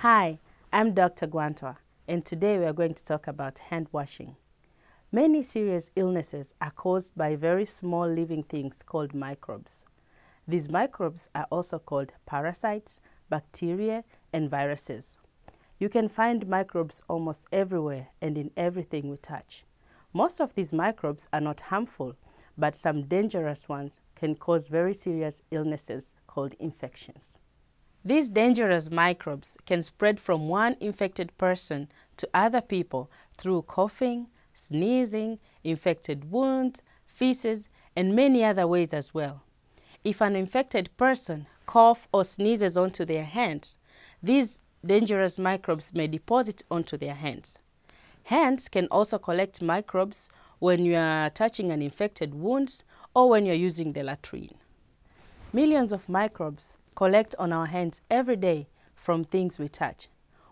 Hi, I'm Dr. Guantwa, and today we are going to talk about hand washing. Many serious illnesses are caused by very small living things called microbes. These microbes are also called parasites, bacteria, and viruses. You can find microbes almost everywhere and in everything we touch. Most of these microbes are not harmful, but some dangerous ones can cause very serious illnesses called infections. These dangerous microbes can spread from one infected person to other people through coughing, sneezing, infected wounds, feces, and many other ways as well. If an infected person coughs or sneezes onto their hands, these dangerous microbes may deposit onto their hands. Hands can also collect microbes when you are touching an infected wound or when you're using the latrine. Millions of microbes collect on our hands every day from things we touch.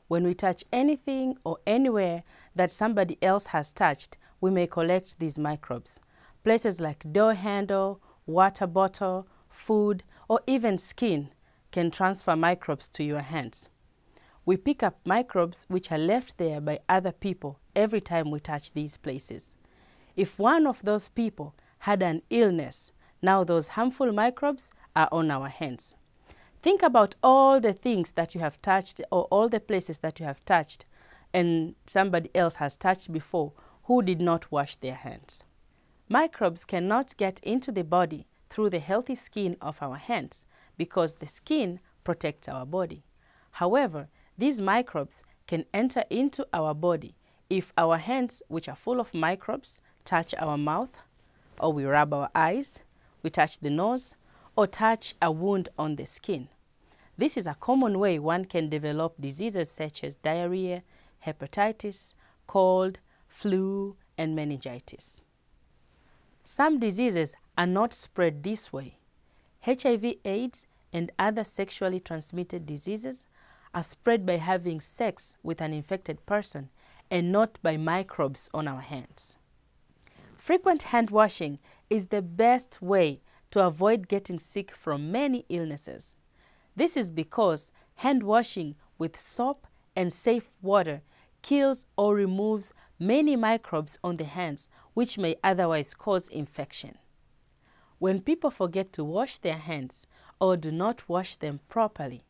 When we touch anything or anywhere that somebody else has touched, we may collect these microbes. Places like door handle, water bottle, food, or even skin can transfer microbes to your hands. We pick up microbes which are left there by other people every time we touch these places. If one of those people had an illness, now those harmful microbes are on our hands. Think about all the things that you have touched or all the places that you have touched and somebody else has touched before who did not wash their hands. Microbes cannot get into the body through the healthy skin of our hands because the skin protects our body. However, these microbes can enter into our body if our hands, which are full of microbes, touch our mouth, or we rub our eyes, we touch the nose, or touch a wound on the skin. This is a common way one can develop diseases such as diarrhea, hepatitis, cold, flu, and meningitis. Some diseases are not spread this way. HIV/AIDS and other sexually transmitted diseases are spread by having sex with an infected person and not by microbes on our hands. Frequent hand washing is the best way to avoid getting sick from many illnesses. This is because hand washing with soap and safe water kills or removes many microbes on the hands which may otherwise cause infection. When people forget to wash their hands or do not wash them properly,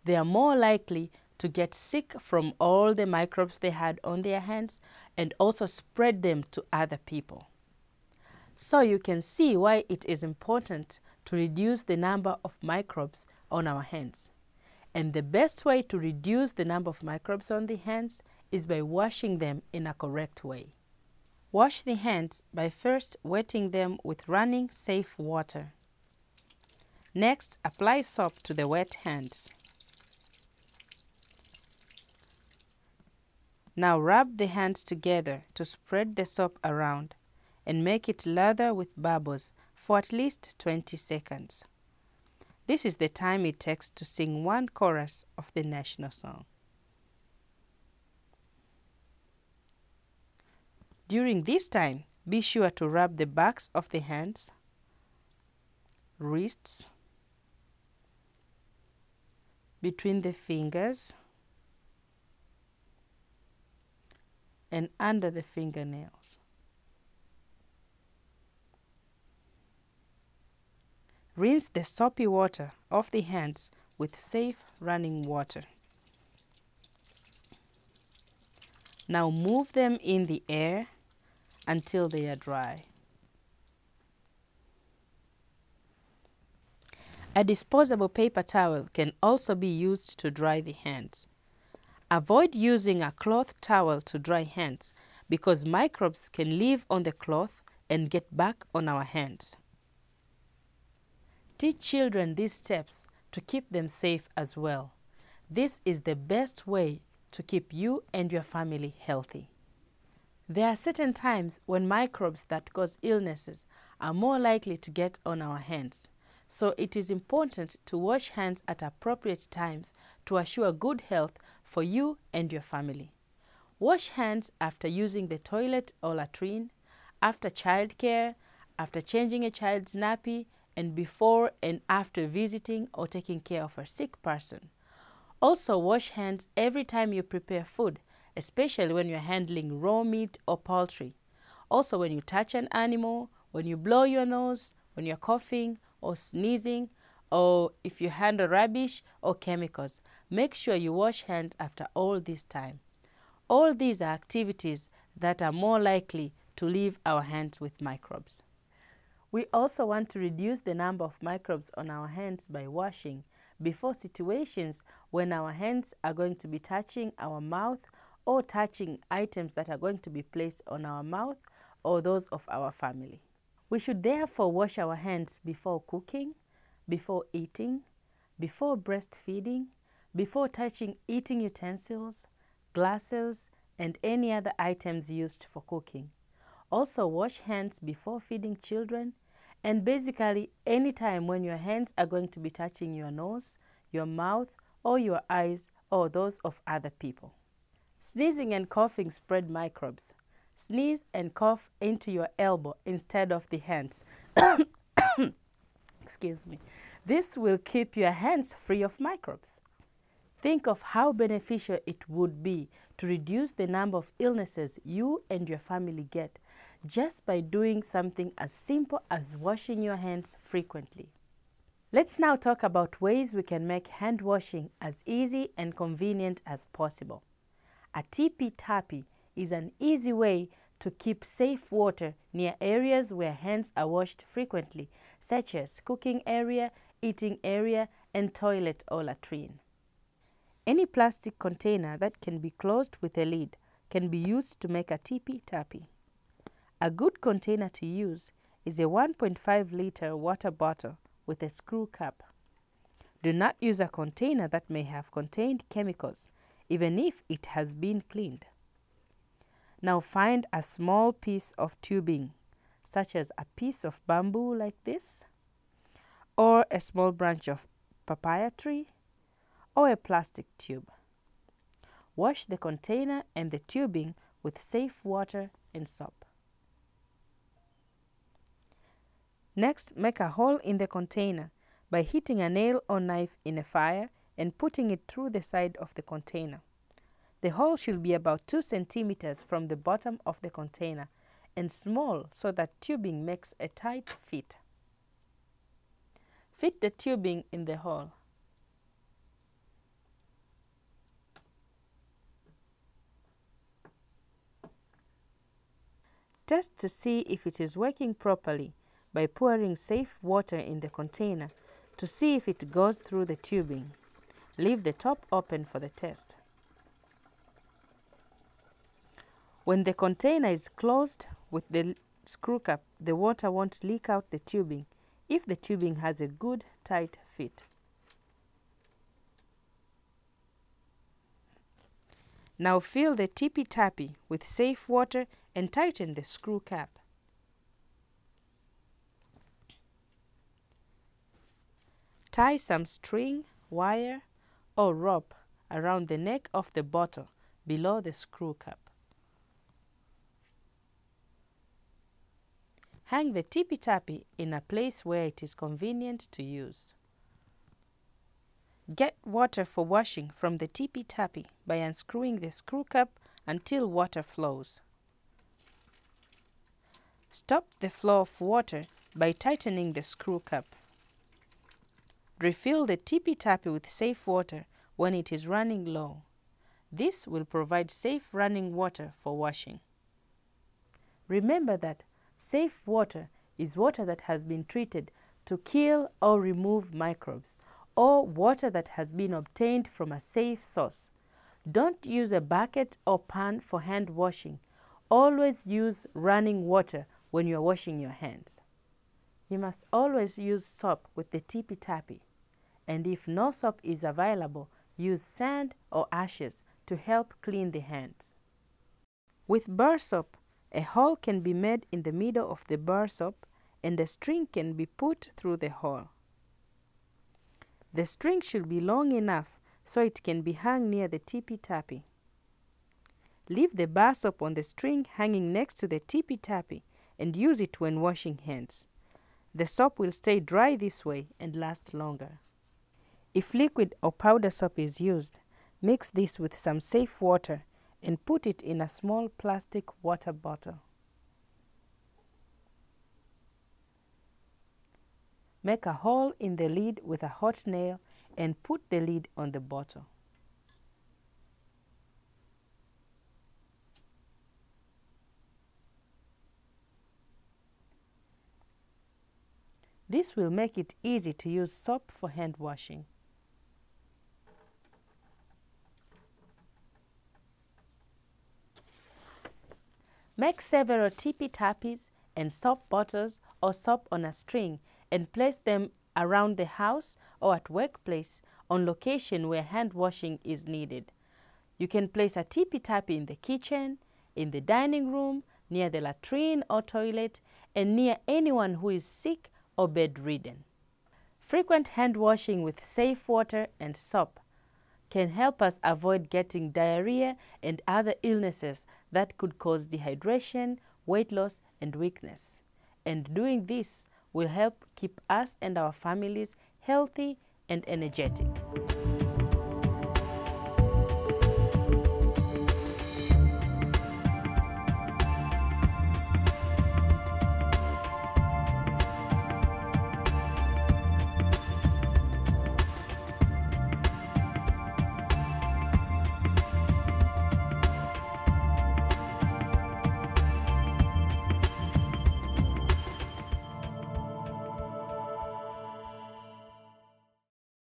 they are more likely to get sick from all the microbes they had on their hands and also spread them to other people. So you can see why it is important to reduce the number of microbes on our hands. And the best way to reduce the number of microbes on the hands is by washing them in a correct way. Wash the hands by first wetting them with running safe water. Next, apply soap to the wet hands. Now rub the hands together to spread the soap around and make it lather with bubbles for at least 20 seconds. This is the time it takes to sing one chorus of the national song. During this time, be sure to rub the backs of the hands, wrists, between the fingers, and under the fingernails. Rinse the soapy water off the hands with safe running water. Now move them in the air until they are dry. A disposable paper towel can also be used to dry the hands. Avoid using a cloth towel to dry hands because microbes can live on the cloth and get back on our hands. Teach children these steps to keep them safe as well. This is the best way to keep you and your family healthy. There are certain times when microbes that cause illnesses are more likely to get on our hands. So it is important to wash hands at appropriate times to assure good health for you and your family. Wash hands after using the toilet or latrine, after childcare, after changing a child's nappy, and before and after visiting or taking care of a sick person. Also, wash hands every time you prepare food, especially when you're handling raw meat or poultry. Also, when you touch an animal, when you blow your nose, when you're coughing or sneezing, or if you handle rubbish or chemicals, make sure you wash hands after all this time. All these are activities that are more likely to leave our hands with microbes. We also want to reduce the number of microbes on our hands by washing before situations when our hands are going to be touching our mouth or touching items that are going to be placed on our mouth or those of our family. We should therefore wash our hands before cooking, before eating, before breastfeeding, before touching eating utensils, glasses, and any other items used for cooking. Also, wash hands before feeding children, and basically any time when your hands are going to be touching your nose, your mouth, or your eyes, or those of other people. Sneezing and coughing spread microbes. Sneeze and cough into your elbow instead of the hands. Excuse me. This will keep your hands free of microbes. Think of how beneficial it would be to reduce the number of illnesses you and your family get just by doing something as simple as washing your hands frequently. Let's now talk about ways we can make hand washing as easy and convenient as possible. A Tippy Tappy is an easy way to keep safe water near areas where hands are washed frequently, such as cooking area, eating area, and toilet or latrine. Any plastic container that can be closed with a lid can be used to make a Tippy Tappy. A good container to use is a 1.5-liter water bottle with a screw cap. Do not use a container that may have contained chemicals, even if it has been cleaned. Now find a small piece of tubing, such as a piece of bamboo like this, or a small branch of papaya tree, or a plastic tube. Wash the container and the tubing with safe water and soap. Next, make a hole in the container by hitting a nail or knife in a fire and putting it through the side of the container. The hole should be about 2 centimeters from the bottom of the container and small so that tubing makes a tight fit. Fit the tubing in the hole. Test to see if it is working properly by pouring safe water in the container to see if it goes through the tubing. Leave the top open for the test. When the container is closed with the screw cap, the water won't leak out the tubing if the tubing has a good tight fit. Now fill the Tippy Tappy with safe water and tighten the screw cap. Tie some string, wire, or rope around the neck of the bottle below the screw cap. Hang the Tippy Tappy in a place where it is convenient to use. Get water for washing from the Tippy Tappy by unscrewing the screw cap until water flows. Stop the flow of water by tightening the screw cap. Refill the Tippy Tappy with safe water when it is running low. This will provide safe running water for washing. Remember that safe water is water that has been treated to kill or remove microbes, or water that has been obtained from a safe source. Don't use a bucket or pan for hand washing. Always use running water when you are washing your hands. You must always use soap with the Tippy Tappy. And if no soap is available, use sand or ashes to help clean the hands. With bar soap, a hole can be made in the middle of the bar soap and a string can be put through the hole. The string should be long enough so it can be hung near the Tippy Tappy. Leave the bar soap on the string hanging next to the Tippy Tappy and use it when washing hands. The soap will stay dry this way and last longer. If liquid or powder soap is used, mix this with some safe water and put it in a small plastic water bottle. Make a hole in the lid with a hot nail and put the lid on the bottle. This will make it easy to use soap for hand washing. Make several tippy tappies and soap bottles or soap on a string and place them around the house or at workplace on location where hand washing is needed. You can place a tippy tappy in the kitchen, in the dining room, near the latrine or toilet, and near anyone who is sick or bedridden. Frequent hand washing with safe water and soap can help us avoid getting diarrhea and other illnesses that could cause dehydration, weight loss, and weakness. And doing this will help keep us and our families healthy and energetic.